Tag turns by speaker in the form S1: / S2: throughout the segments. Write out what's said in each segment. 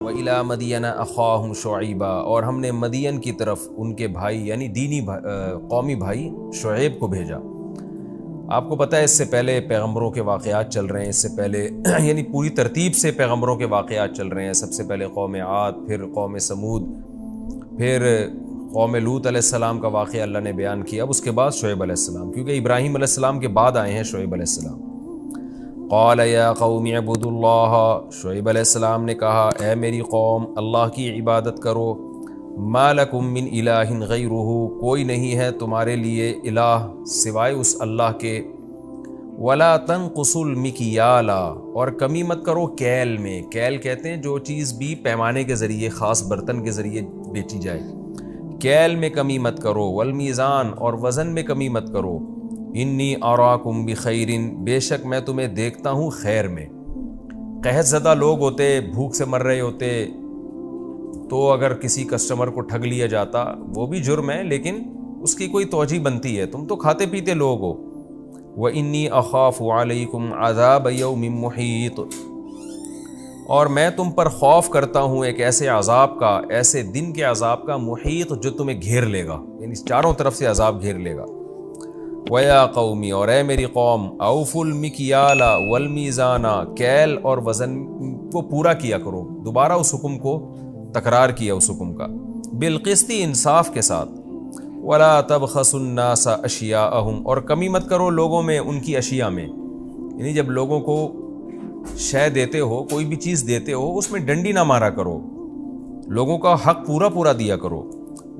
S1: وَإِلَىٰ مَدْيَنَ أَخَاهُمْ شُعَيْبًا، اور ہم نے مدین کی طرف ان کے بھائی یعنی دینی قومی بھائی شعیب کو بھیجا۔ آپ کو پتہ ہے اس سے پہلے پیغمبروں کے واقعات چل رہے ہیں، اس سے پہلے یعنی پوری ترتیب سے پیغمبروں کے واقعات چل رہے ہیں۔ سب سے پہلے قوم عاد، پھر قوم سمود، پھر قوم لوط علیہ السلام کا واقعہ اللہ نے بیان کیا، اب اس کے بعد شعیب علیہ السلام، کیونکہ ابراہیم علیہ السلام کے بعد آئے ہیں شعیب علیہ السلام۔ قال یا قوم اعبدوا اللہ، شعیب علیہ السلام نے کہا اے میری قوم اللہ کی عبادت کرو، ما لکم من الہ غیرہ، کوئی نہیں ہے تمہارے لیے الہ سوائے اس اللہ کے، ولا تنقصوا المکیال، اور کمی مت کرو کیل میں۔ کیل کہتے ہیں جو چیز بھی پیمانے کے ذریعے، خاص برتن کے ذریعے بیچی جائے، کیل میں کمی مت کرو، والمیزان، اور وزن میں کمی مت کرو، انی اراکم بخیر، بے شک میں تمہیں دیکھتا ہوں خیر میں۔ قحط زدہ لوگ ہوتے، بھوک سے مر رہے ہوتے، تو اگر کسی کسٹمر کو ٹھگ لیا جاتا وہ بھی جرم ہے، لیکن اس کی کوئی توجہ بنتی ہے، تم تو کھاتے پیتے لوگ ہو۔ وَإِنِّي أَخَافُ عَلَيْكُمْ عَذَابَ يَوْمٍ مُحِيطٍ، اور میں تم پر خوف کرتا ہوں ایک ایسے عذاب کا، ایسے دن کے عذاب کا، محیط جو تمہیں گھیر لے گا، یعنی چاروں طرف سے عذاب گھیر لے گا۔ وَيَا قَوْمِ، اور اے میری قوم، أَوْفُوا الْمِكْيَالَ وَالْمِيزَانَ، کیل اور وزن کو پورا کیا کرو، دوبارہ اس حکم کو تکرار کیا اس حکم کا، بالقسط، انصاف کے ساتھ، وَلَا تَبْخَسُوا النَّاسَ أَشْيَاءَهُمْ، اور کمی مت کرو لوگوں میں ان کی اشیاء میں، یعنی جب لوگوں کو شے دیتے ہو، کوئی بھی چیز دیتے ہو، اس میں ڈنڈی نہ مارا کرو، لوگوں کا حق پورا پورا دیا کرو۔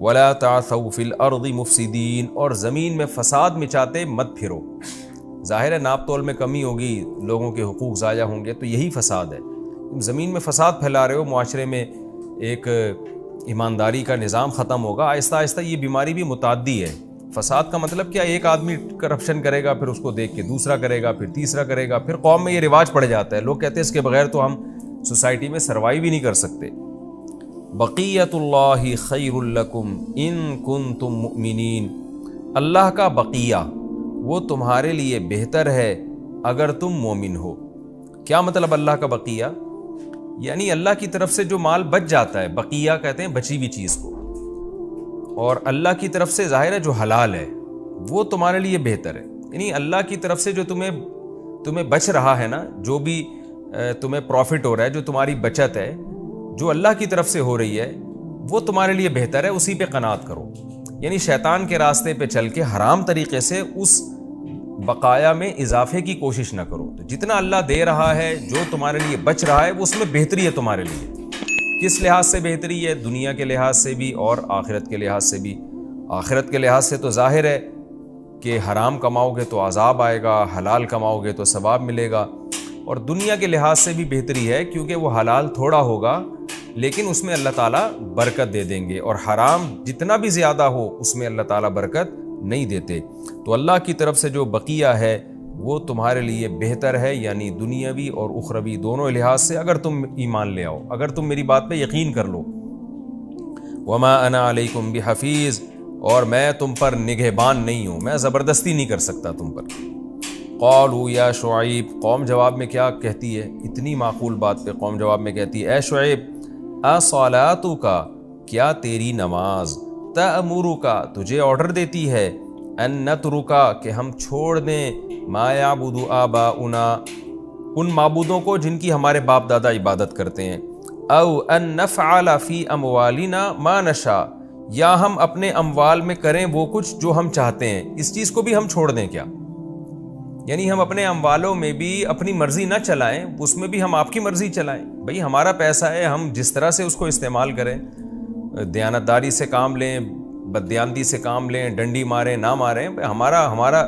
S1: وَلَا تَعْثَوْا فِي الْأَرْضِ مُفْسِدِينَ، اور زمین میں فساد مچاتے مت پھرو۔ ظاہر ہے ناپ تول میں کمی ہوگی، لوگوں کے حقوق ضائع ہوں گے، تو یہی فساد ہے۔ زمین میں فساد پھیلا رہے ہو، معاشرے میں ایک ایمانداری کا نظام ختم ہوگا، آہستہ آہستہ یہ بیماری بھی متعدی ہے۔ فساد کا مطلب کیا؟ ایک آدمی کرپشن کرے گا، پھر اس کو دیکھ کے دوسرا کرے گا، پھر تیسرا کرے گا، پھر قوم میں یہ رواج پڑ جاتا ہے، لوگ کہتے ہیں اس کے بغیر تو ہم سوسائٹی میں سروائیو بھی نہیں کر سکتے۔ بقیت اللہ خیر لکم ان کنتم مؤمنین، اللہ کا بقیہ وہ تمہارے لیے بہتر ہے اگر تم مومن ہو۔ کیا مطلب اللہ کا بقیہ؟ یعنی اللہ کی طرف سے جو مال بچ جاتا ہے، بقیہ کہتے ہیں بچی ہوئی چیز کو، اور اللہ کی طرف سے ظاہر ہے جو حلال ہے وہ تمہارے لیے بہتر ہے، یعنی اللہ کی طرف سے جو تمہیں بچ رہا ہے نا، جو بھی تمہیں پروفٹ ہو رہا ہے، جو تمہاری بچت ہے، جو اللہ کی طرف سے ہو رہی ہے وہ تمہارے لیے بہتر ہے، اسی پہ قناعت کرو، یعنی شیطان کے راستے پہ چل کے حرام طریقے سے اس بقایا میں اضافے کی کوشش نہ کرو۔ تو جتنا اللہ دے رہا ہے، جو تمہارے لیے بچ رہا ہے، وہ اس میں بہتری ہے تمہارے لیے۔ کس لحاظ سے بہتری ہے؟ دنیا کے لحاظ سے بھی اور آخرت کے لحاظ سے بھی۔ آخرت کے لحاظ سے تو ظاہر ہے کہ حرام کماؤ گے تو عذاب آئے گا، حلال کماؤ گے تو ثواب ملے گا، اور دنیا کے لحاظ سے بھی بہتری ہے کیونکہ وہ حلال تھوڑا ہوگا لیکن اس میں اللہ تعالیٰ برکت دے دیں گے، اور حرام جتنا بھی زیادہ ہو اس میں اللہ تعالیٰ برکت نہیں دیتے۔ تو اللہ کی طرف سے جو بقیہ ہے وہ تمہارے لیے بہتر ہے، یعنی دنیاوی اور اخروی دونوں لحاظ سے، اگر تم ایمان لے آؤ، اگر تم میری بات پہ یقین کر لو۔ وما انا علیکم بحفیظ، اور میں تم پر نگہبان نہیں ہوں، میں زبردستی نہیں کر سکتا تم پر۔ قالوا یا شعیب، قوم جواب میں کیا کہتی ہے؟ اتنی معقول بات پہ قوم جواب میں کہتی ہے اے شعیب، اصلاتک، کیا تیری نماز، تأمرک، تجھے آرڈر دیتی ہے، ان نترک، کہ ہم چھوڑ دیں، ما یعبد آباؤنا، ان معبودوں کو جن کی ہمارے باپ دادا عبادت کرتے ہیں، او ان نفعل فی اموالنا ما نشاء، یا ہم اپنے اموال میں کریں وہ کچھ جو ہم چاہتے ہیں، اس چیز کو بھی ہم چھوڑ دیں کیا؟ یعنی ہم اپنے اموالوں میں بھی اپنی مرضی نہ چلائیں، اس میں بھی ہم آپ کی مرضی چلائیں؟ بھئی ہمارا پیسہ ہے، ہم جس طرح سے اس کو استعمال کریں، دیانتداری سے کام لیں، بددیانتی سے کام لیں، ڈنڈی ماریں نہ ماریں،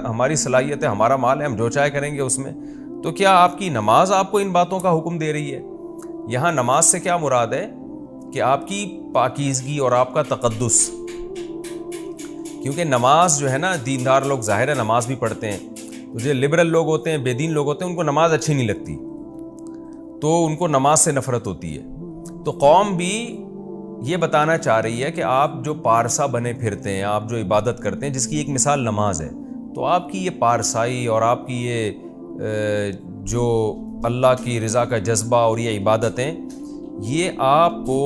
S1: ہماری صلاحیت ہے، ہمارا مال ہے، ہم جو چاہے کریں گے اس میں۔ تو کیا آپ کی نماز آپ کو ان باتوں کا حکم دے رہی ہے؟ یہاں نماز سے کیا مراد ہے کہ آپ کی پاکیزگی اور آپ کا تقدس، کیونکہ نماز جو ہے نا، دیندار لوگ ظاہر ہے نماز بھی پڑھتے ہیں، تو جو لبرل لوگ ہوتے ہیں، بے دین لوگ ہوتے ہیں، ان کو نماز اچھی نہیں لگتی، تو ان کو نماز سے نفرت ہوتی ہے۔ تو قوم بھی یہ بتانا چاہ رہی ہے کہ آپ جو پارسا بنے پھرتے ہیں، آپ جو عبادت کرتے ہیں، جس کی ایک مثال نماز ہے، تو آپ کی یہ پارسائی اور آپ کی یہ جو اللہ کی رضا کا جذبہ اور یہ عبادتیں، یہ آپ کو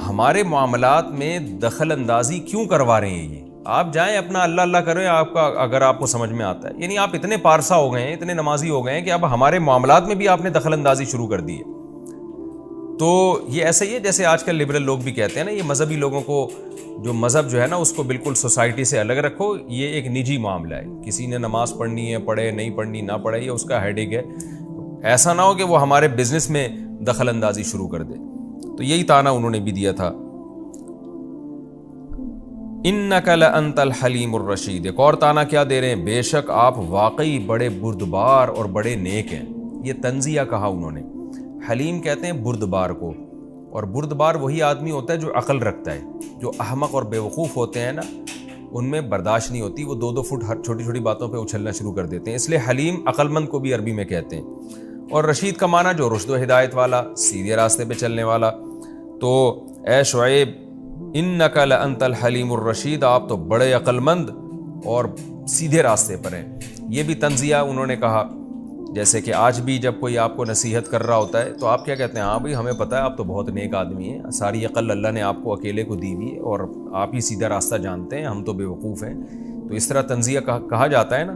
S1: ہمارے معاملات میں دخل اندازی کیوں کروا رہے ہیں؟ یہ آپ جائیں اپنا اللہ اللہ کریں، آپ کا اگر آپ کو سمجھ میں آتا ہے. یعنی آپ اتنے پارسا ہو گئے ہیں، اتنے نمازی ہو گئے ہیں کہ اب ہمارے معاملات میں بھی آپ نے دخل اندازی شروع کر دی ہے. تو یہ ایسا ہی ہے جیسے آج کل لبرل لوگ بھی کہتے ہیں نا، یہ مذہبی لوگوں کو جو مذہب جو ہے نا اس کو بالکل سوسائٹی سے الگ رکھو، یہ ایک نجی معاملہ ہے، کسی نے نماز پڑھنی ہے پڑھے، نہیں پڑھنی نہ پڑھے، یہ اس کا ہیڈ ایک ہے. ایسا نہ ہو کہ وہ ہمارے بزنس میں دخل اندازی شروع کر دے. تو یہی طعنہ انہوں نے بھی دیا تھا. انک لانت الحلیم الرشید. ایک اور طعنہ کیا دے رہے ہیں؟ بے شک آپ واقعی بڑے بردبار اور بڑے نیک ہیں. یہ تنزیہ کہا انہوں نے. حلیم کہتے ہیں بردبار کو، اور بردبار وہی آدمی ہوتا ہے جو عقل رکھتا ہے. جو احمق اور بیوقوف ہوتے ہیں نا، ان میں برداشت نہیں ہوتی، وہ 2-2 فٹ ہر چھوٹی چھوٹی باتوں پہ اچھلنا شروع کر دیتے ہیں. اس لیے حلیم عقل مند کو بھی عربی میں کہتے ہیں. اور رشید کا معنی جو رشد و ہدایت والا، سیدھے راستے پہ چلنے والا. تو اے شعیب انک لانت الحلیم الرشید، آپ تو بڑے عقل مند اور سیدھے راستے پر ہیں. یہ بھی تنزیہ انہوں نے کہا. جیسے کہ آج بھی جب کوئی آپ کو نصیحت کر رہا ہوتا ہے تو آپ کیا کہتے ہیں؟ ہاں بھائی ہمیں پتہ ہے آپ تو بہت نیک آدمی ہیں، ساری عقل اللہ نے آپ کو اکیلے کو دی ہوئی ہے اور آپ ہی سیدھا راستہ جانتے ہیں، ہم تو بیوقوف ہیں. تو اس طرح تنزیہ کہا جاتا ہے نا.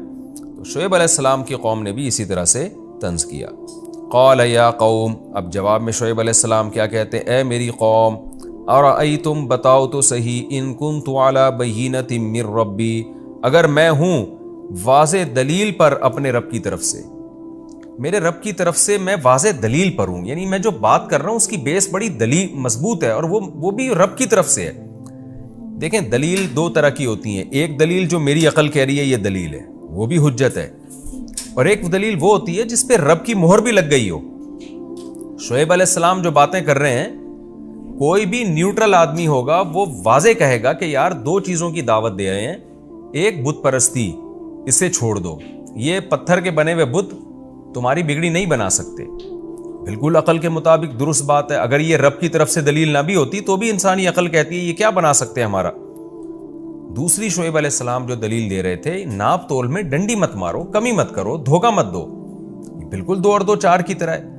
S1: تو شعیب علیہ السلام کی قوم نے بھی اسی طرح سے طنز کیا. قال یا قوم، اب جواب میں شعیب علیہ السلام کیا کہتے ہیں؟ اے میری قوم، ارأیتم، بتاؤ تو صحیح، ان کنت علی بینۃ من ربی، اگر میں ہوں واضح دلیل پر اپنے رب کی طرف سے، میرے رب کی طرف سے میں واضح دلیل پر ہوں. یعنی میں جو بات کر رہا ہوں اس کی بیس بڑی دلیل مضبوط ہے، اور وہ بھی رب کی طرف سے ہے. دیکھیں دلیل 2 طرح کی ہوتی ہیں. ایک دلیل جو میری عقل کہہ رہی ہے یہ دلیل ہے، وہ بھی حجت ہے. اور ایک دلیل وہ ہوتی ہے جس پہ رب کی مہر بھی لگ گئی ہو. شعیب علیہ السلام جو باتیں کر رہے ہیں، کوئی بھی نیوٹرل آدمی ہوگا وہ واضح کہے گا کہ یار 2 چیزوں کی دعوت دے رہے ہیں. ایک بت پرستی، اسے چھوڑ دو، یہ پتھر کے بنے ہوئے بت تمہاری بگڑی نہیں بنا سکتے. بالکل عقل کے مطابق درست بات ہے. اگر یہ رب کی طرف سے دلیل نہ بھی ہوتی تو بھی انسانی عقل کہتی ہے یہ کیا بنا سکتے ہیں ہمارا. دوسری شعیب علیہ السلام جو دلیل دے رہے تھے، ناپ تول میں ڈنڈی مت مارو، کمی مت کرو، دھوکہ مت دو. بالکل 2 اور 2 4 کی طرح ہے.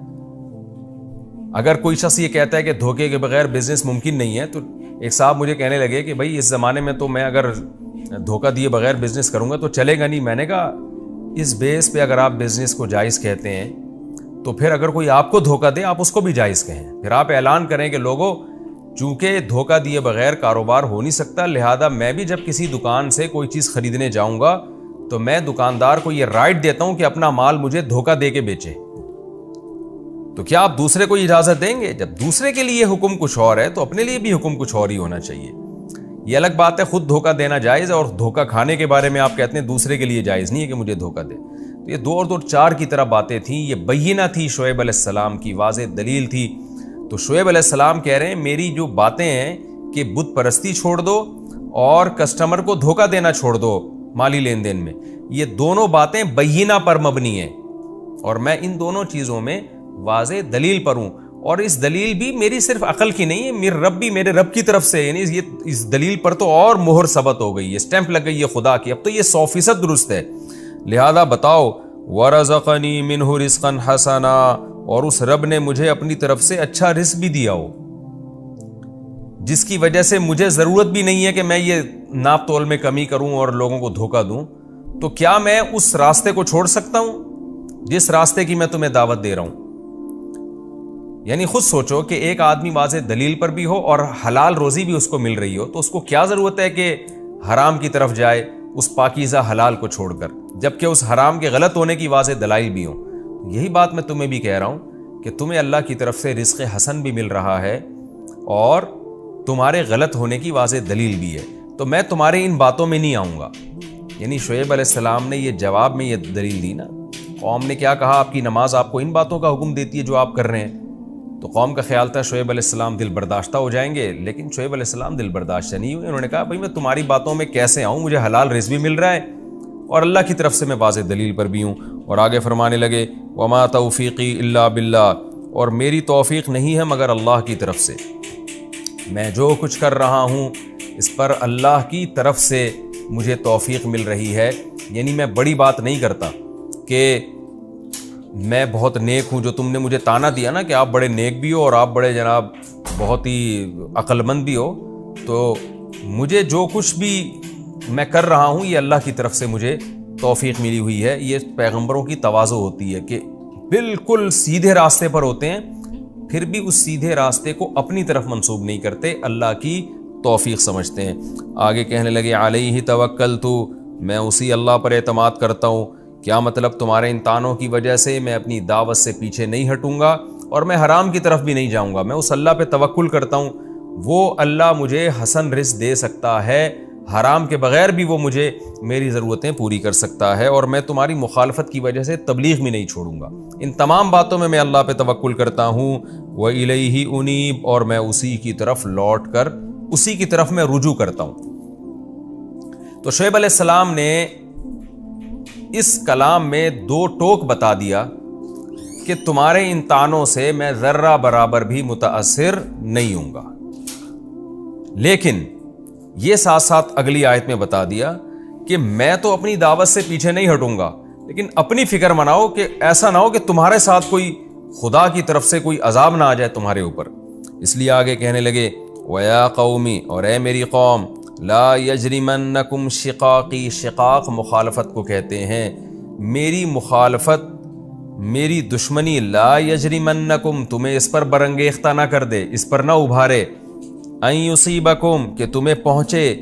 S1: اگر کوئی شخص یہ کہتا ہے کہ دھوکے کے بغیر بزنس ممکن نہیں ہے، تو ایک صاحب مجھے کہنے لگے کہ بھائی اس زمانے میں تو میں اگر دھوکہ دیے بغیر بزنس کروں گا تو چلے گا نہیں. میں نے کہا اس بیس پہ اگر آپ بزنس کو جائز کہتے ہیں تو پھر اگر کوئی آپ کو دھوکہ دے آپ اس کو بھی جائز کہیں. پھر آپ اعلان کریں کہ لوگوں، چونکہ دھوکہ دیے بغیر کاروبار ہو نہیں سکتا، لہذا میں بھی جب کسی دکان سے کوئی چیز خریدنے جاؤں گا تو میں دکاندار کو یہ رائٹ دیتا ہوں کہ اپنا مال مجھے دھوکہ دے کے بیچے. تو کیا آپ دوسرے کو اجازت دیں گے؟ جب دوسرے کے لیے حکم کچھ اور ہے تو اپنے لیے بھی حکم کچھ اور ہی ہونا چاہیے. یہ الگ بات ہے خود دھوکہ دینا جائز ہے، اور دھوکہ کھانے کے بارے میں آپ کہتے ہیں دوسرے کے لیے جائز نہیں ہے کہ مجھے دھوکہ دے. تو یہ 2 اور 2 4 کی طرح باتیں تھیں. یہ بینہ تھی شعیب علیہ السلام کی، واضح دلیل تھی. تو شعیب علیہ السلام کہہ رہے ہیں میری جو باتیں ہیں کہ بت پرستی چھوڑ دو اور کسٹمر کو دھوکہ دینا چھوڑ دو مالی لین دین میں، یہ دونوں باتیں بینہ پر مبنی ہیں، اور میں ان دونوں چیزوں میں واضح دلیل پر ہوں. اور اس دلیل بھی میری صرف عقل کی نہیں ہے، میرے رب بھی میرے رب کی طرف سے. یعنی اس دلیل پر تو اور مہر ثبت ہو گئی، یہ اسٹیمپ لگ گئی ہے خدا کی. اب تو یہ 100% درست ہے. لہذا بتاؤ وَرَزَقَنِي مِنْهُ رِزْقًا حَسَنًا، اور اس رب نے مجھے اپنی طرف سے اچھا رزق بھی دیا ہو، جس کی وجہ سے مجھے ضرورت بھی نہیں ہے کہ میں یہ ناپ تول میں کمی کروں اور لوگوں کو دھوکہ دوں. تو کیا میں اس راستے کو چھوڑ سکتا ہوں جس راستے کی میں تمہیں دعوت دے رہا ہوں؟ یعنی خود سوچو کہ ایک آدمی واضح دلیل پر بھی ہو اور حلال روزی بھی اس کو مل رہی ہو، تو اس کو کیا ضرورت ہے کہ حرام کی طرف جائے اس پاکیزہ حلال کو چھوڑ کر، جبکہ اس حرام کے غلط ہونے کی واضح دلائل بھی ہوں. یہی بات میں تمہیں بھی کہہ رہا ہوں کہ تمہیں اللہ کی طرف سے رزق حسن بھی مل رہا ہے اور تمہارے غلط ہونے کی واضح دلیل بھی ہے. تو میں تمہارے ان باتوں میں نہیں آؤں گا. یعنی شعیب علیہ السلام نے یہ جواب میں یہ دلیل دی نا. قوم نے کیا کہا؟ آپ کی نماز آپ کو ان باتوں کا حکم دیتی ہے جو آپ کر رہے ہیں. تو قوم کا خیال تھا شعیب علیہ السلام دل برداشتہ ہو جائیں گے، لیکن شعیب علیہ السلام دل برداشتہ نہیں ہوئے. انہوں نے کہا بھائی میں تمہاری باتوں میں کیسے آؤں، مجھے حلال رزق بھی مل رہا ہے اور اللہ کی طرف سے میں واضح دلیل پر بھی ہوں. اور آگے فرمانے لگے وما توفیقی الا باللہ، اور میری توفیق نہیں ہے مگر اللہ کی طرف سے. میں جو کچھ کر رہا ہوں اس پر اللہ کی طرف سے مجھے توفیق مل رہی ہے. یعنی میں بڑی بات نہیں کرتا کہ میں بہت نیک ہوں، جو تم نے مجھے تانا دیا نا کہ آپ بڑے نیک بھی ہو اور آپ بڑے جناب بہت ہی عقل مند بھی ہو، تو مجھے جو کچھ بھی میں کر رہا ہوں یہ اللہ کی طرف سے مجھے توفیق ملی ہوئی ہے۔ یہ پیغمبروں کی تواضع ہوتی ہے کہ بالکل سیدھے راستے پر ہوتے ہیں، پھر بھی اس سیدھے راستے کو اپنی طرف منسوب نہیں کرتے، اللہ کی توفیق سمجھتے ہیں۔ آگے کہنے لگے علیہ توکلت، میں اسی اللہ پر اعتماد کرتا ہوں۔ کیا مطلب؟ تمہارے ان تانوں کی وجہ سے میں اپنی دعوت سے پیچھے نہیں ہٹوں گا اور میں حرام کی طرف بھی نہیں جاؤں گا۔ میں اس اللہ پہ توکل کرتا ہوں، وہ اللہ مجھے حسن رزق دے سکتا ہے، حرام کے بغیر بھی وہ مجھے میری ضرورتیں پوری کر سکتا ہے، اور میں تمہاری مخالفت کی وجہ سے تبلیغ بھی نہیں چھوڑوں گا۔ ان تمام باتوں میں الہ پہ توکل کرتا ہوں۔ وَإِلَيْهِ أُنِيبُ، اور میں اسی کی طرف لوٹ کر اسی کی طرف میں رجوع کرتا ہوں۔ تو شعیب علیہ السلام نے اس کلام میں دو ٹوک بتا دیا کہ تمہارے ان طعنوں سے میں ذرہ برابر بھی متاثر نہیں ہوں گا، لیکن یہ ساتھ ساتھ اگلی آیت میں بتا دیا کہ میں تو اپنی دعوت سے پیچھے نہیں ہٹوں گا، لیکن اپنی فکر مناؤ کہ ایسا نہ ہو کہ تمہارے ساتھ کوئی خدا کی طرف سے کوئی عذاب نہ آ جائے تمہارے اوپر۔ اس لیے آگے کہنے لگے وَيَا قَوْمِ، اور اے میری قوم، لا یجرمنکم شقاقی، شقاق مخالفت کو کہتے ہیں، میری مخالفت، میری دشمنی، لا یجرمنکم، تمہیں اس پر برانگیختہ نہ کر دے، اس پر نہ ابھارے، ان یصیبکم، کہ تمہیں پہنچے،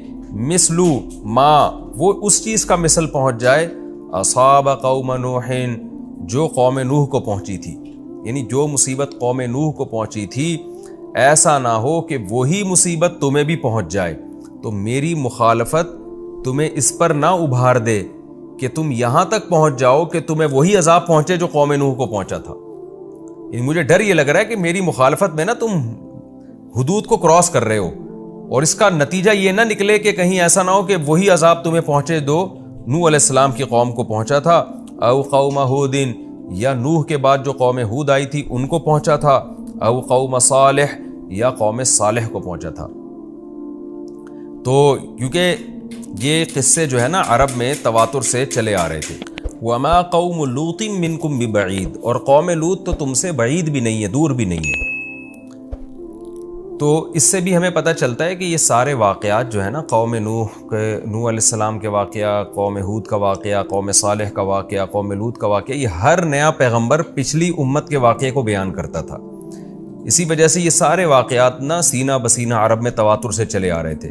S1: مثلو ما، وہ اس چیز کا مثل پہنچ جائے، اصاب قوم نوح، جو قوم نوح کو پہنچی تھی، یعنی جو مصیبت قوم نوح کو پہنچی تھی، ایسا نہ ہو کہ وہی مصیبت تمہیں بھی پہنچ جائے۔ تو میری مخالفت تمہیں اس پر نہ ابھار دے کہ تم یہاں تک پہنچ جاؤ کہ تمہیں وہی عذاب پہنچے جو قوم نوح کو پہنچا تھا۔ یعنی مجھے ڈر یہ لگ رہا ہے کہ میری مخالفت میں نا تم حدود کو کراس کر رہے ہو، اور اس کا نتیجہ یہ نہ نکلے کہ کہیں ایسا نہ ہو کہ وہی عذاب تمہیں پہنچے جو نوح علیہ السلام کی قوم کو پہنچا تھا، او قوم ہود، یا نوح کے بعد جو قوم ہود آئی تھی ان کو پہنچا تھا، او قوم صالح، یا قوم صالح کو پہنچا تھا۔ تو کیونکہ یہ قصے جو ہے نا عرب میں تواتر سے چلے آ رہے تھے، وما قوم لوط منکم ببعید، اور قوم لوط تو تم سے بعید بھی نہیں ہے، دور بھی نہیں ہے۔ تو اس سے بھی ہمیں پتہ چلتا ہے کہ یہ سارے واقعات جو ہے نا، قوم نوح علیہ السلام کے واقعہ، قوم ہود کا واقعہ، قوم صالح کا واقعہ، قوم لوط کا واقعہ، یہ ہر نیا پیغمبر پچھلی امت کے واقعے کو بیان کرتا تھا۔ اسی وجہ سے یہ سارے واقعات نا سینہ بسینہ عرب میں تواتر سے چلے آ رہے تھے۔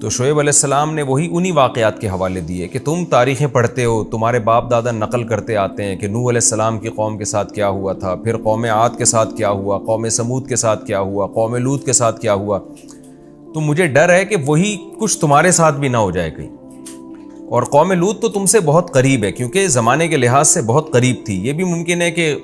S1: تو شعیب علیہ السلام نے وہی انہی واقعات کے حوالے دیے کہ تم تاریخیں پڑھتے ہو، تمہارے باپ دادا نقل کرتے آتے ہیں کہ نوح علیہ السلام کی قوم کے ساتھ کیا ہوا تھا، پھر قوم عاد کے ساتھ کیا ہوا، قوم سمود کے ساتھ کیا ہوا، قوم لوط کے ساتھ کیا ہوا۔ تو مجھے ڈر ہے کہ وہی کچھ تمہارے ساتھ بھی نہ ہو جائے کہیں۔ اور قوم لوط تو تم سے بہت قریب ہے، کیونکہ زمانے کے لحاظ سے بہت قریب تھی، یہ بھی ممکن ہے کہ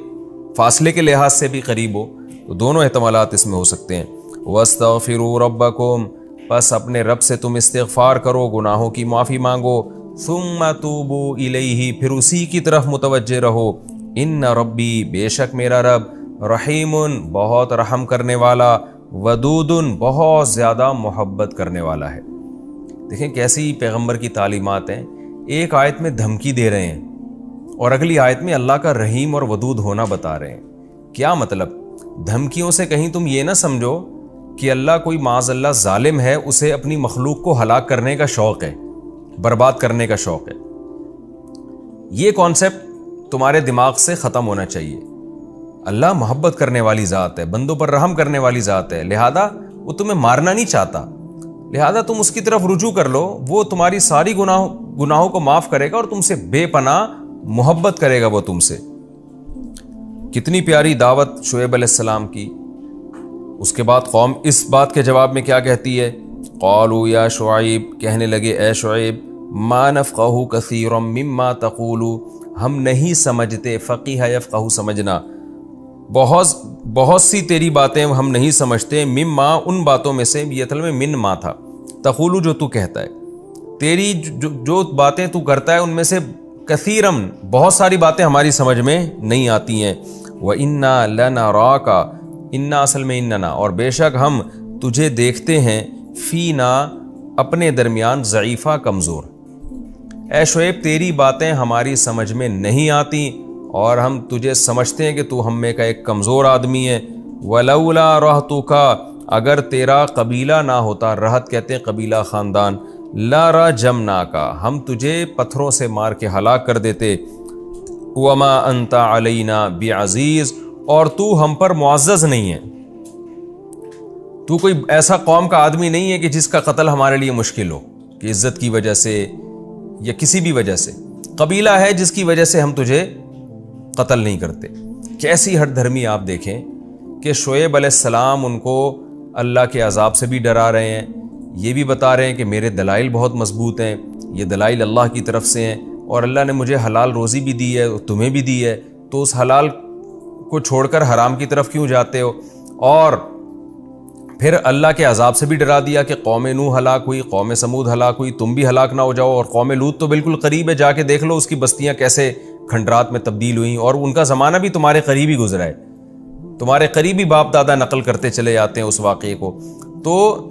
S1: فاصلے کے لحاظ سے بھی قریب ہو، تو دونوں احتمالات اس میں ہو سکتے ہیں۔ وَاسْتَغْفِرُوا رَبَّكُمْ، پس اپنے رب سے تم استغفار کرو، گناہوں کی معافی مانگو، ثُمَّ تُوبُوا إِلَيْهِ، پھر اسی کی طرف متوجہ رہو، إِنَّ رَبِّي، بے شک میرا رب، رحیم، بہت رحم کرنے والا، ودود، بہت زیادہ محبت کرنے والا ہے۔ دیکھیں کیسی پیغمبر کی تعلیمات ہیں، ایک آیت میں دھمکی دے رہے ہیں اور اگلی آیت میں اللہ کا رحیم اور ودود ہونا بتا رہے ہیں۔ کیا مطلب؟ دھمکیوں سے کہیں تم یہ نہ سمجھو کہ اللہ کوئی معاذ اللہ ظالم ہے، اسے اپنی مخلوق کو ہلاک کرنے کا شوق ہے، برباد کرنے کا شوق ہے۔ یہ کانسیپٹ تمہارے دماغ سے ختم ہونا چاہیے۔ اللہ محبت کرنے والی ذات ہے، بندوں پر رحم کرنے والی ذات ہے، لہذا وہ تمہیں مارنا نہیں چاہتا، لہذا تم اس کی طرف رجوع کر لو، وہ تمہاری ساری گناہوں کو معاف کرے گا اور تم سے بے پناہ محبت کرے گا وہ تم سے۔ کتنی پیاری دعوت شعیب علیہ السلام کی۔ اس کے بعد قوم اس بات کے جواب میں کیا کہتی ہے؟ قالوا یا شعیب، کہنے لگے اے شعیب، ما نفقہ کثیرا مما تقول، ہم نہیں سمجھتے، فقیہ یفقہ سمجھنا، بہت سی تیری باتیں ہم نہیں سمجھتے، مما ان باتوں میں سے، یہ اصل میں من ما تھا، تقول جو تو کہتا ہے، تیری جو باتیں تو کرتا ہے ان میں سے کثیرم، بہت ساری باتیں ہماری سمجھ میں نہیں آتی ہیں۔ وَإِنَّا لَنَرَاكَ، انا اصل میں اننا، اور بے شک ہم تجھے دیکھتے ہیں، فینا اپنے درمیان، ضعیفہ، کمزور۔ اے شعیب تیری باتیں ہماری سمجھ میں نہیں آتی اور ہم تجھے سمجھتے ہیں کہ تو ہم میں کا ایک کمزور آدمی ہے. ولولا رہتک، اگر تیرا قبیلہ نہ ہوتا، رہت کہتے ہیں قبیلہ خاندان، لا رجمناک، ہم تجھے پتھروں سے مار کے ہلاک کر دیتے. وما انت علینا بعزیز، اور تو ہم پر معزز نہیں ہے. تو کوئی ایسا قوم کا آدمی نہیں ہے کہ جس کا قتل ہمارے لیے مشکل ہو، کہ عزت کی وجہ سے یا کسی بھی وجہ سے. قبیلہ ہے جس کی وجہ سے ہم تجھے قتل نہیں کرتے. کیسی ہٹ دھرمی آپ دیکھیں کہ شعیب علیہ السلام ان کو اللہ کے عذاب سے بھی ڈرا رہے ہیں، یہ بھی بتا رہے ہیں کہ میرے دلائل بہت مضبوط ہیں، یہ دلائل اللہ کی طرف سے ہیں، اور اللہ نے مجھے حلال روزی بھی دی ہے، تمہیں بھی دی ہے، تو اس حلال کو چھوڑ کر حرام کی طرف کیوں جاتے ہو؟ اور پھر اللہ کے عذاب سے بھی ڈرا دیا کہ قوم نوح ہلاک ہوئی، قوم سمود ہلاک ہوئی، تم بھی ہلاک نہ ہو جاؤ. اور قوم لوط تو بالکل قریب ہے، جا کے دیکھ لو اس کی بستیاں کیسے کھنڈرات میں تبدیل ہوئیں، اور ان کا زمانہ بھی تمہارے قریب ہی گزرا ہے، تمہارے قریبی باپ دادا نقل کرتے چلے جاتے ہیں اس واقعے کو. تو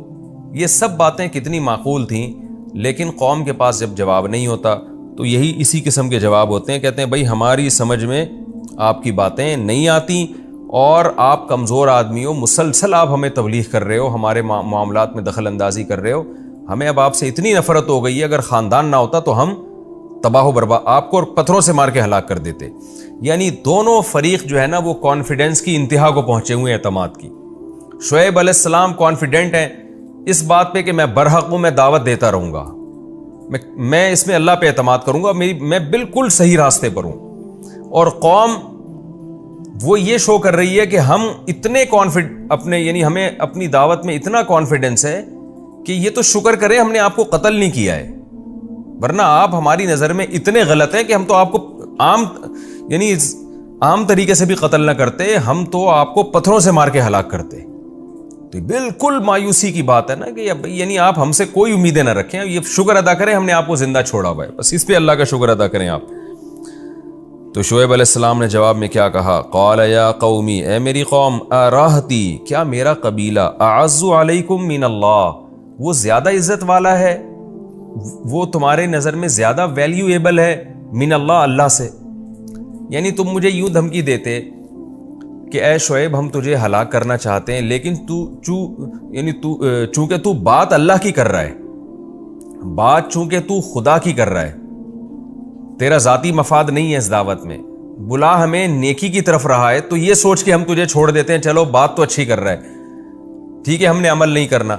S1: یہ سب باتیں کتنی معقول تھیں، لیکن قوم کے پاس جب جواب نہیں ہوتا تو یہی اسی قسم کے جواب ہوتے ہیں. کہتے ہیں بھائی ہماری سمجھ میں آپ کی باتیں نہیں آتی، اور آپ کمزور آدمی ہو، مسلسل آپ ہمیں تبلیغ کر رہے ہو، ہمارے معاملات میں دخل اندازی کر رہے ہو، ہمیں اب آپ سے اتنی نفرت ہو گئی ہے، اگر خاندان نہ ہوتا تو ہم تباہ و برباد، آپ کو پتھروں سے مار کے ہلاک کر دیتے. یعنی دونوں فریق جو ہے نا وہ کانفیڈنس کی انتہا کو پہنچے ہوئے ہیں، اعتماد کی. شعیب علیہ السلام کانفیڈنٹ ہیں اس بات پہ کہ میں برحق ہوں، میں دعوت دیتا رہوں گا، میں اس میں اللہ پہ اعتماد کروں گا، میں بالکل صحیح راستے پر ہوں. اور قوم وہ یہ شو کر رہی ہے کہ ہم اتنے اپنے یعنی ہمیں اپنی دعوت میں اتنا کانفیڈنس ہے کہ یہ تو شکر کریں ہم نے آپ کو قتل نہیں کیا ہے، ورنہ آپ ہماری نظر میں اتنے غلط ہیں کہ ہم تو آپ کو عام طریقے سے بھی قتل نہ کرتے، ہم تو آپ کو پتھروں سے مار کے ہلاک کرتے. تو بالکل مایوسی کی بات ہے نا کہ یعنی آپ ہم سے کوئی امیدیں نہ رکھیں، یہ شکر ادا کریں ہم نے آپ کو زندہ چھوڑا ہوا ہے، بس اس پہ اللہ کا شکر ادا کریں آپ. تو شعیب علیہ السلام نے جواب میں کیا کہا؟ قال یا قومی، اے میری قوم، اراہتی، کیا میرا قبیلہ، اعز علیکم من اللہ، وہ زیادہ عزت والا ہے، وہ تمہارے نظر میں زیادہ ویلیویبل ہے، من اللہ، اللہ سے. یعنی تم مجھے یوں دھمکی دیتے کہ اے شعیب ہم تجھے ہلاک کرنا چاہتے ہیں، لیکن چونکہ تو بات اللہ کی کر رہا ہے، بات چونکہ تو خدا کی کر رہا ہے، تیرا ذاتی مفاد نہیں ہے اس دعوت میں، بلا ہمیں نیکی کی طرف رہا ہے، تو یہ سوچ کے ہم تجھے چھوڑ دیتے ہیں، چلو بات تو اچھی کر رہا ہے، ٹھیک ہے ہم نے عمل نہیں کرنا.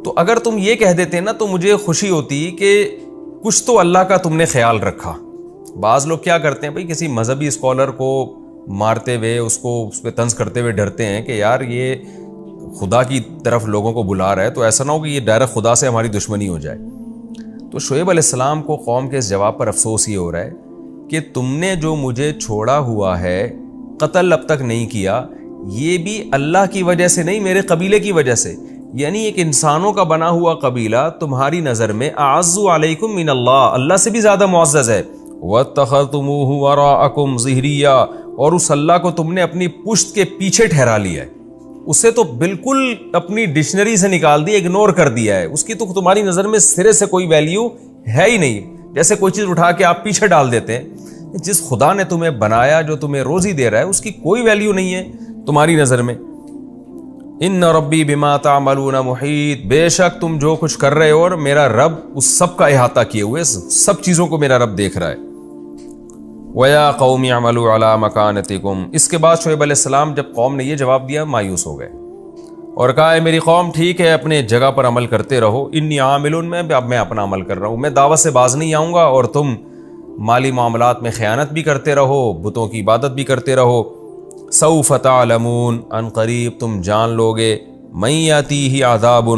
S1: تو اگر تم یہ کہہ دیتے نا تو مجھے خوشی ہوتی کہ کچھ تو اللہ کا تم نے خیال رکھا. بعض لوگ کیا کرتے ہیں بھائی، کسی مذہبی اسکالر کو مارتے ہوئے، اس پہ طنز کرتے ہوئے ڈرتے ہیں کہ یار یہ خدا کی طرف لوگوں کو بلا رہا ہے، تو ایسا نہ ہو کہ یہ ڈائریکٹ خدا سے ہماری دشمنی ہو جائے. تو شعیب علیہ السلام کو قوم کے اس جواب پر افسوس یہ ہو رہا ہے کہ تم نے جو مجھے چھوڑا ہوا ہے، قتل اب تک نہیں کیا، یہ بھی اللہ کی وجہ سے نہیں، میرے قبیلے کی وجہ سے. یعنی ایک انسانوں کا بنا ہوا قبیلہ تمہاری نظر میں اعز علیکم من اللہ، اللہ سے بھی زیادہ معزز ہے. وَاتَّخَذْتُمُوهُ وَرَاءَكُمْ ظِهْرِيًّا، اور اس اللہ کو تم نے اپنی پشت کے پیچھے ٹھہرا لیا ہے، اسے تو بالکل اپنی ڈکشنری سے نکال دیا، اگنور کر دیا ہے، اس کی تو تمہاری نظر میں سرے سے کوئی ویلیو ہے ہی نہیں. جیسے کوئی چیز اٹھا کے آپ پیچھے ڈال دیتے ہیں. جس خدا نے تمہیں بنایا، جو تمہیں روزی دے رہا ہے، اس کی کوئی ویلیو نہیں ہے تمہاری نظر میں. ان ربی بما تعملون محیط، بے شک تم جو کچھ کر رہے ہو اور میرا رب اس سب کا احاطہ کیے ہوئے، سب چیزوں کو میرا رب دیکھ رہا ہے. وَيَا قَوْمِ اعْمَلُوا عَلَىٰ مَكَانَتِكُمْ، اس کے بعد شعیب علیہ السلام جب قوم نے یہ جواب دیا مایوس ہو گئے اور کہا اے میری قوم ٹھیک ہے اپنے جگہ پر عمل کرتے رہو، انی عامل، اب میں اپنا عمل کر رہا ہوں، میں دعوت سے باز نہیں آؤں گا، اور تم مالی معاملات میں خیانت بھی کرتے رہو، بتوں کی عبادت بھی کرتے رہو. سوف تعلمون، ان قریب تم جان لوگے، من یاتیہ عذاب،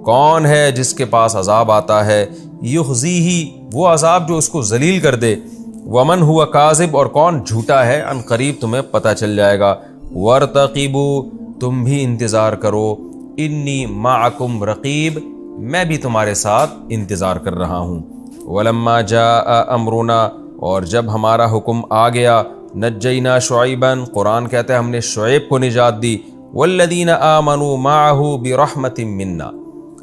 S1: کون ہے جس کے پاس عذاب آتا ہے، یخزیہ، وہ عذاب جو اس کو ذلیل کر دے، ومن ہوا کاذب، اور کون جھوٹا ہے، ان قریب تمہیں پتہ چل جائے گا. وارتقبوا، تم بھی انتظار کرو، انی معکم رقیب، میں بھی تمہارے ساتھ انتظار کر رہا ہوں. ولما جاء امرنا، اور جب ہمارا حکم آ گیا، نجینا شعیبا، قرآن کہتا ہے ہم نے شعیب کو نجات دی، والذین آمنوا معه برحمت منا،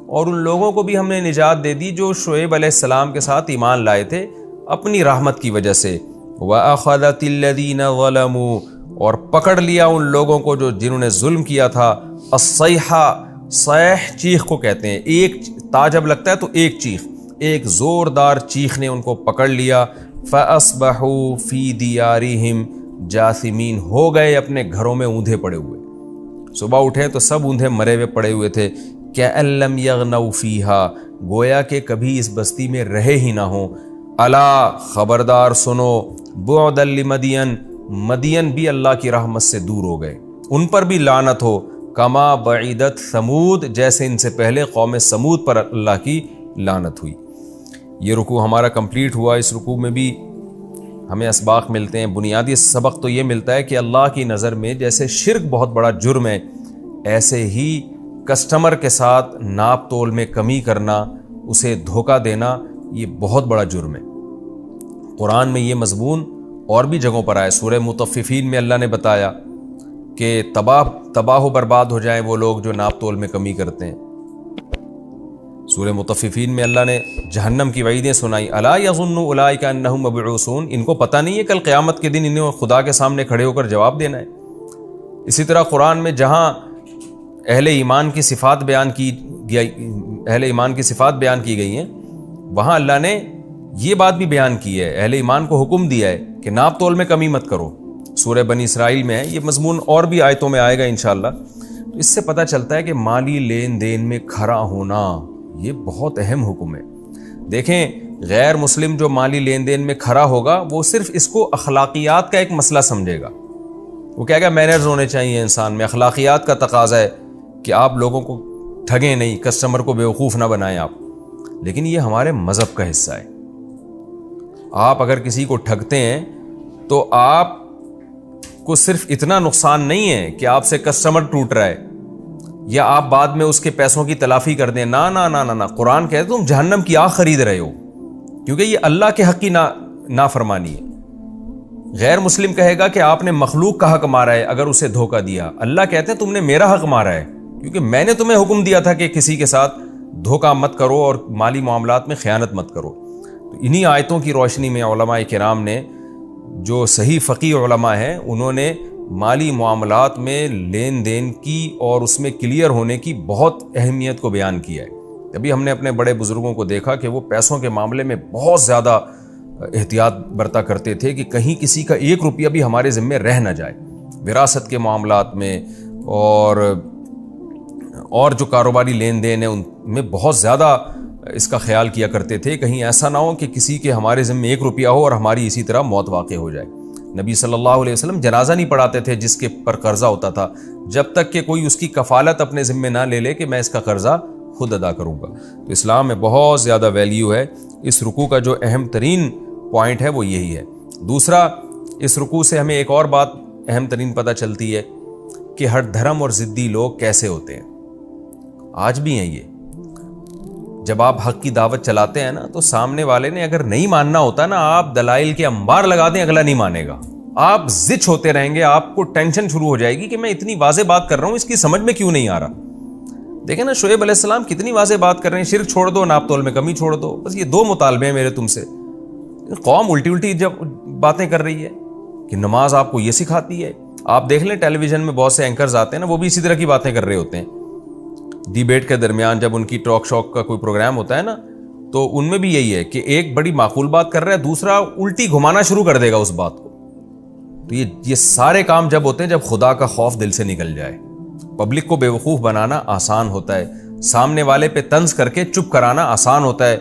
S1: اور ان لوگوں کو بھی ہم نے نجات دے دی جو شعیب علیہ السلام کے ساتھ ایمان لائے تھے اپنی رحمت کی وجہ سے. وَأَخَذَتِ الَّذِينَ ظَلَمُوا، اور پکڑ لیا ان لوگوں کو جنہوں نے ظلم کیا تھا، الصیحہ، صیح چیخ کو کہتے ہیں، ایک تا جب لگتا ہے تو ایک چیخ، ایک زوردار چیخ نے ان کو پکڑ لیا، فَأَصْبَحُوا فِي دِيَارِهِمْ جاثمین، ہو گئے اپنے گھروں میں اوندھے پڑے ہوئے، صبح اٹھے تو سب اوندھے مرے ہوئے پڑے ہوئے تھے، كَأَن لَّمْ يَغْنَوْا فِيهَا، گویا کہ کبھی اس بستی میں رہے ہی نہ ہوں، الا، خبردار سنو، بعدا لمدین، مدین بھی اللہ کی رحمت سے دور ہو گئے، ان پر بھی لعنت ہو، کما بعیدت ثمود، جیسے ان سے پہلے قوم ثمود پر اللہ کی لعنت ہوئی۔ یہ رکوع ہمارا کمپلیٹ ہوا۔ اس رکوع میں بھی ہمیں اسباق ملتے ہیں۔ بنیادی سبق تو یہ ملتا ہے کہ اللہ کی نظر میں جیسے شرک بہت بڑا جرم ہے، ایسے ہی کسٹمر کے ساتھ ناپ تول میں کمی کرنا، اسے دھوکہ دینا، یہ بہت بڑا جرم ہے۔ قرآن میں یہ مضمون اور بھی جگہوں پر آئے۔ سورہ مطففین میں اللہ نے بتایا کہ تباہ و برباد ہو جائیں وہ لوگ جو ناپ تول میں کمی کرتے ہیں۔ سورہ مطففین میں اللہ نے جہنم کی وعیدیں سنائی، الا یظن اولئک انہم مبعوثون، ان کو پتہ نہیں ہے کل قیامت کے دن انہیں خدا کے سامنے کھڑے ہو کر جواب دینا ہے۔ اسی طرح قرآن میں جہاں اہل ایمان کی صفات بیان کی گئی ہیں، وہاں اللہ نے یہ بات بھی بیان کی ہے، اہل ایمان کو حکم دیا ہے کہ ناپ تول میں کمی مت کرو۔ سورہ بنی اسرائیل میں ہے یہ مضمون، اور بھی آیتوں میں آئے گا انشاءاللہ۔ تو اس سے پتہ چلتا ہے کہ مالی لین دین میں کھرا ہونا یہ بہت اہم حکم ہے۔ دیکھیں، غیر مسلم جو مالی لین دین میں کھرا ہوگا وہ صرف اس کو اخلاقیات کا ایک مسئلہ سمجھے گا، وہ کہے گا مینرز ہونے چاہیے انسان میں، اخلاقیات کا تقاضا ہے کہ آپ لوگوں کو ٹھگیں نہیں، کسٹمر کو بیوقوف نہ بنائیں آپ۔ لیکن یہ ہمارے مذہب کا حصہ ہے۔ آپ اگر کسی کو ٹھگتے ہیں تو آپ کو صرف اتنا نقصان نہیں ہے کہ آپ سے کسٹمر ٹوٹ رہا ہے یا آپ بعد میں اس کے پیسوں کی تلافی کر دیں، نہ نہ نہ نہ، قرآن کہتے تم جہنم کی آگ خرید رہے ہو، کیونکہ یہ اللہ کے حق کی نافرمانی ہے۔ غیر مسلم کہے گا کہ آپ نے مخلوق کا حق مارا ہے اگر اسے دھوکہ دیا، اللہ کہتے ہیں تم نے میرا حق مارا ہے کیونکہ میں نے تمہیں حکم دیا تھا کہ کسی کے ساتھ دھوکہ مت کرو اور مالی معاملات میں خیانت مت کرو۔ تو انہی آیتوں کی روشنی میں علماء کرام نے، جو صحیح فقیہ علماء ہیں، انہوں نے مالی معاملات میں لین دین کی اور اس میں کلیئر ہونے کی بہت اہمیت کو بیان کیا ہے۔ ابھی ہم نے اپنے بڑے بزرگوں کو دیکھا کہ وہ پیسوں کے معاملے میں بہت زیادہ احتیاط برتا کرتے تھے کہ کہیں کسی کا ایک روپیہ بھی ہمارے ذمے رہ نہ جائے۔ وراثت کے معاملات میں اور جو کاروباری لین دین ہے ان میں بہت زیادہ اس کا خیال کیا کرتے تھے، کہیں ایسا نہ ہو کہ کسی کے ہمارے ذمے ایک روپیہ ہو اور ہماری اسی طرح موت واقع ہو جائے۔ نبی صلی اللہ علیہ وسلم جنازہ نہیں پڑھاتے تھے جس کے پر قرضہ ہوتا تھا، جب تک کہ کوئی اس کی کفالت اپنے ذمے نہ لے لے کہ میں اس کا قرضہ خود ادا کروں گا۔ تو اسلام میں بہت زیادہ ویلیو ہے۔ اس رکوع کا جو اہم ترین پوائنٹ ہے وہ یہی ہے۔ دوسرا، اس رکوع سے ہمیں ایک اور بات اہم ترین پتہ چلتی ہے کہ ہر دھرم اور ضدی لوگ کیسے ہوتے ہیں۔ آج بھی ہیں یہ، جب آپ حق کی دعوت چلاتے ہیں نا تو سامنے والے نے اگر نہیں ماننا ہوتا نا، آپ دلائل کے انبار لگا دیں، اگلا نہیں مانے گا، آپ زچ ہوتے رہیں گے، آپ کو ٹینشن شروع ہو جائے گی کہ میں اتنی واضح بات کر رہا ہوں، اس کی سمجھ میں کیوں نہیں آ رہا۔ دیکھیں نا، شعیب علیہ السلام کتنی واضح بات کر رہے ہیں، شرک چھوڑ دو، ناپ تول میں کمی چھوڑ دو، بس یہ دو مطالبے ہیں میرے تم سے۔ قوم الٹی جب باتیں کر رہی ہے کہ نماز آپ کو یہ سکھاتی ہے۔ آپ دیکھ لیں ٹیلی ویژن میں بہت سے اینکرز آتے ہیں نا، وہ بھی اسی طرح کی باتیں کر رہے ہوتے ہیں۔ ڈیبیٹ کے درمیان جب ان کی ٹاک شوک کا کوئی پروگرام ہوتا ہے نا، تو ان میں بھی یہی ہے کہ ایک بڑی معقول بات کر رہا ہے، دوسرا الٹی گھمانا شروع کر دے گا اس بات کو۔ تو یہ سارے کام جب ہوتے ہیں جب خدا کا خوف دل سے نکل جائے۔ پبلک کو بیوقوف بنانا آسان ہوتا ہے، سامنے والے پہ طنز کر کے چپ کرانا آسان ہوتا ہے،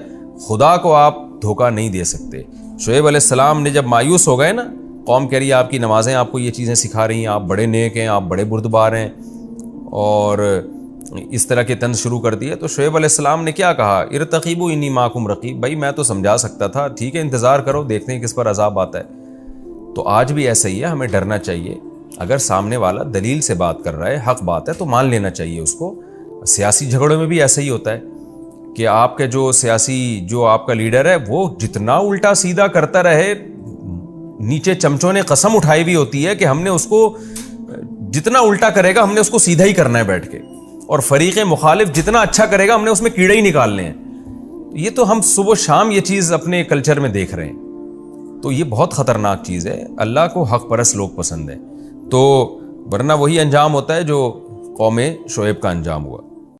S1: خدا کو آپ دھوکہ نہیں دے سکتے۔ شعیب علیہ السلام نے جب مایوس ہو گئے نا، قوم کہہ رہی ہے آپ کی نمازیں آپ کو یہ چیزیں سکھا رہی ہیں، آپ بڑے نیک ہیں، آپ بڑے بردبار ہیں، اور اس طرح کے طنز شروع کر دیے، تو شعیب علیہ السلام نے کیا کہا؟ ارتقیبوا انی معکم رقیب، بھائی میں تو سمجھا سکتا تھا، ٹھیک ہے انتظار کرو، دیکھتے ہیں کس پر عذاب آتا ہے۔ تو آج بھی ایسا ہی ہے، ہمیں ڈرنا چاہیے۔ اگر سامنے والا دلیل سے بات کر رہا ہے، حق بات ہے، تو مان لینا چاہیے اس کو۔ سیاسی جھگڑوں میں بھی ایسا ہی ہوتا ہے کہ آپ کے جو آپ کا لیڈر ہے وہ جتنا الٹا سیدھا کرتا رہے، نیچے چمچوں نے قسم اٹھائی بھی ہوتی ہے کہ ہم نے اس کو جتنا الٹا کرے گا ہم نے اس کو سیدھا ہی کرنا ہے بیٹھ کے، اور فریق مخالف جتنا اچھا کرے گا ہم نے اس میں کیڑے ہی نکالنے ہیں۔ یہ تو ہم صبح و شام یہ چیز اپنے کلچر میں دیکھ رہے ہیں۔ تو یہ بہت خطرناک چیز ہے. اللہ کو حق پرست لوگ پسند ہیں، تو ورنہ وہی انجام ہوتا ہے جو قوم شعیب کا انجام ہوا.